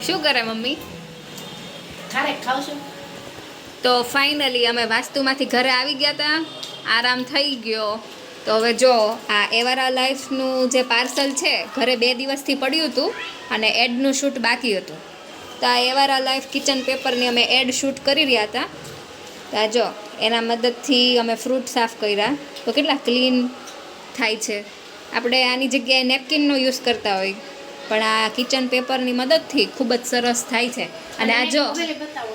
શું કરે મમ્મી? ખારેક ખાવ છું. તો ફાઇનલી અમે વાસ્તુમાંથી ઘરે આવી ગયા હતા, આરામ થઈ ગયો. તો હવે જો આ એવારા લાઈફનું જે પાર્સલ છે ઘરે 2 દિવસથી પડ્યું હતું અને એડનું શૂટ બાકી હતું. તો આ એવારા લાઈફ કિચન પેપરની અમે એડ શૂટ કરી રહ્યા હતા. તો આ જો એના મદદથી અમે ફ્રૂટ સાફ કર્યા તો કેટલા ક્લીન થાય છે. આપણે આની જગ્યાએ નેપકિનનો યુઝ કરતા હોય, પણ આ કિચન પેપરની મદદથી ખૂબ જ સરસ થાય છે. અને આ જો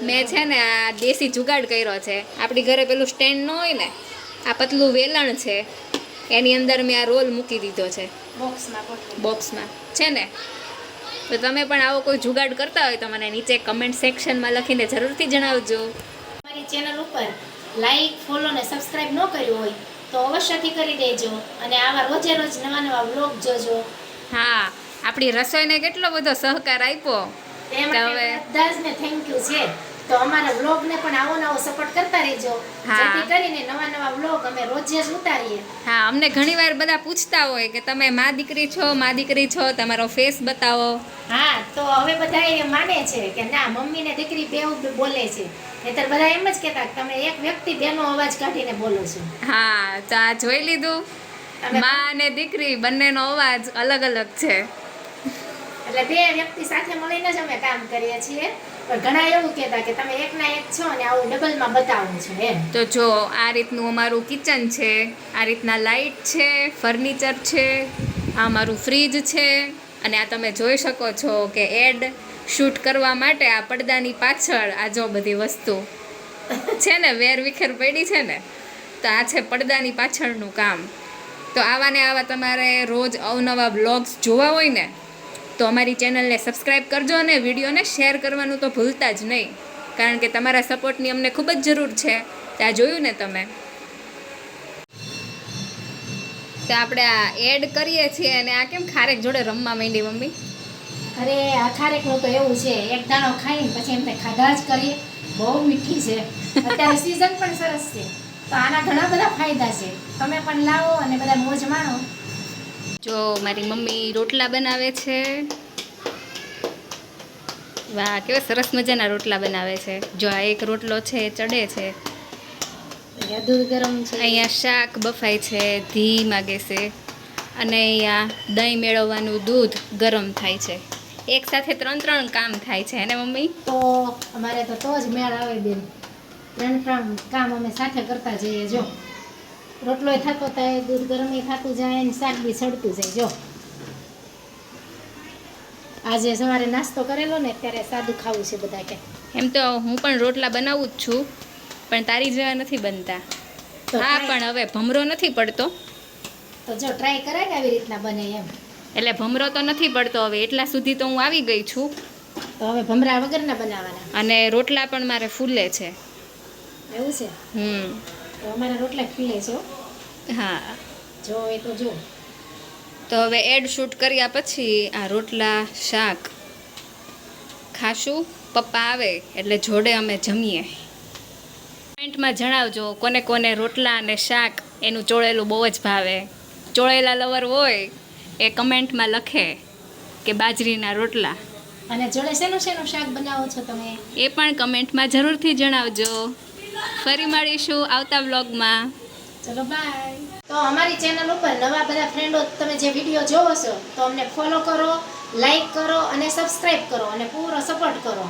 મેં છે ને આ દેશી જુગાડ કર્યો છે. આપણી ઘરે પેલું સ્ટેન્ડ ન હોય ને, આ પતલું વેલણ છે, એની અંદર મેં આ રોલ મૂકી દીધો છે બોક્સમાં છે ને. તો તમે પણ આવો કોઈ જુગાડ કરતા હોય તો મને નીચે કમેન્ટ સેક્શનમાં લખીને જરૂરથી જણાવજો. અમારી ચેનલ ઉપર લાઈક, ફોલો ને સબસ્ક્રાઇબ ન કર્યું હોય તો અવશ્યથી કરી દેજો અને આવા રોજે રોજ નવા વ્લોગ જોજો. હા, આપણી રસોઈને કેટલો બધો સહકાર આપ્યો. તે માટે બધા જ ને થેન્ક યુ છે. તો અમારા વ્લોગને પણ આવો નવો સપોર્ટ કરતા રહેજો, જેથી કરીને નવા વ્લોગ અમે રોજે જ ઉતારીએ. હા, અમને ઘણીવાર બધા પૂછતા હોય કે તમે માં દીકરી છો, તમારો ફેસ બતાવો. હા, તો હવે બધા એ માને છે કે ના, મમ્મી ને દીકરી બેવ બોલે છે. નહીતર બધા એમ જ કહેતા કે તમે એક વ્યક્તિ બેનો અવાજ કાઢીને બોલો છો. હા, તો આ જોઈ લીધું, માં અને દીકરી બંનેનો અવાજ અલગ અલગ છે. એટલે બે વ્યક્તિ સાથે મળીને જ અમે કામ કરીએ છીએ. પણ ઘણા એવું કહેતા કે તમે એકના એક છો અને આવું ડબલમાં બતાવો છો એમ. તો જો આ રીતનું અમારું કિચન છે, આ રીતના લાઇટ છે, ફર્નિચર છે, આ અમારું ફ્રીજ છે. અને આ તમે જોઈ શકો છો કે એડ શૂટ કરવા માટે આ પડદાની પાછળ આ જો બધી વસ્તુ છે ને વેર વિખેર પડી છે ને, તો આ છે પડદાની પાછળનું કામ. તો આવા ને આવા તમારે રોજ અવનવા બ્લોગ્સ જોવા હોય ને તો અમારી ચેનલને સબસ્ક્રાઈબ કરજો અને વિડીયોને શેર કરવાનું તો ભૂલતા જ નહીં, કારણ કે તમારા સપોર્ટની અમને ખૂબ જ જરૂર છે. ત્યાં જોયું ને તમે. તો આપણે આ એડ કરીએ છીએ અને આ કેમ ખારેક જોડે રમવા માંડી મમ્મી? અરે આ ખારેકનું તો એવું છે, એક દાણો ખાઈને પછી એમને ખાધા જ કરીએ. બહુ મીઠી છે, અત્યારે સીઝન પણ સરસ છે, તો આના ઘણા બધા ફાયદા છે. તમે પણ લાવો અને બધા મોજ માણો. જો મારી મમ્મી રોટલા બનાવે છે. વાહ, કેવા સરસ મજાના રોટલા બનાવે છે. જો આ એક રોટલો છે એ ચડે છે, દૂધ ગરમ છે, અહીંયા શાક બફાય છે ધીમા ગેસે, અને અહીંયા દહીં મેળવવાનું દૂધ ગરમ થાય છે. એક સાથે 3 કામ થાય છે ને મમ્મી? તો અમારે તો જ મેળ આવે બેન. 3 કામ અમે સાથે કરતા જઈએ. જો રોટલોય થતો થાય, દૂધ ગરમે થતું જાય ને શાક બી સડતું જાય. જો આજે સવારે નાસ્તો કરેલો ને, ત્યારે સાદું ખાવું છે બધા કે. એમ તો હું પણ રોટલા બનાવું જ છું, પણ તારી જેવા નથી બનતા. હા, પણ હવે ભમરો નથી પડતો. તો જો ટ્રાય કરાય ને આવી રીતના બને એમ. એટલે ભમરો તો નથી પડતો હવે, એટલા સુધી તો હું આવી ગઈ છું. તો હવે ભમરા વગરના બનાવવાના. અને રોટલા પણ મારે ફૂલે છે. એવું છે? તો અમારા રોટલા ખીલે છે. હા, જો એ તો જો. તો હવે એડ શૂટ કર્યા પછી આ રોટલા શાક ખાશું. પપ્પા આવે એટલે જોડે અમે જમીએ. કમેન્ટમાં જણાવજો કોને કોને રોટલા અને શાક એનું ચોળેલું બહુ જ ભાવે. ચોળેલા લવર હોય એ કમેન્ટમાં લખે કે બાજરીના રોટલા. અને જોડે શેનું શાક બનાવો છો તમે એ પણ કમેન્ટમાં જરૂરથી જણાવજો. ફરી મળીશું આવતા વ્લોગમાં. ચલો બાય. તો અમારી ચેનલ ઉપર નવા બધા ફ્રેન્ડો તમે જે વિડીયો જોવો છો તો અમને ફોલો કરો, લાઈક કરો અને સબસ્ક્રાઈબ કરો અને પૂરો સપોર્ટ કરો.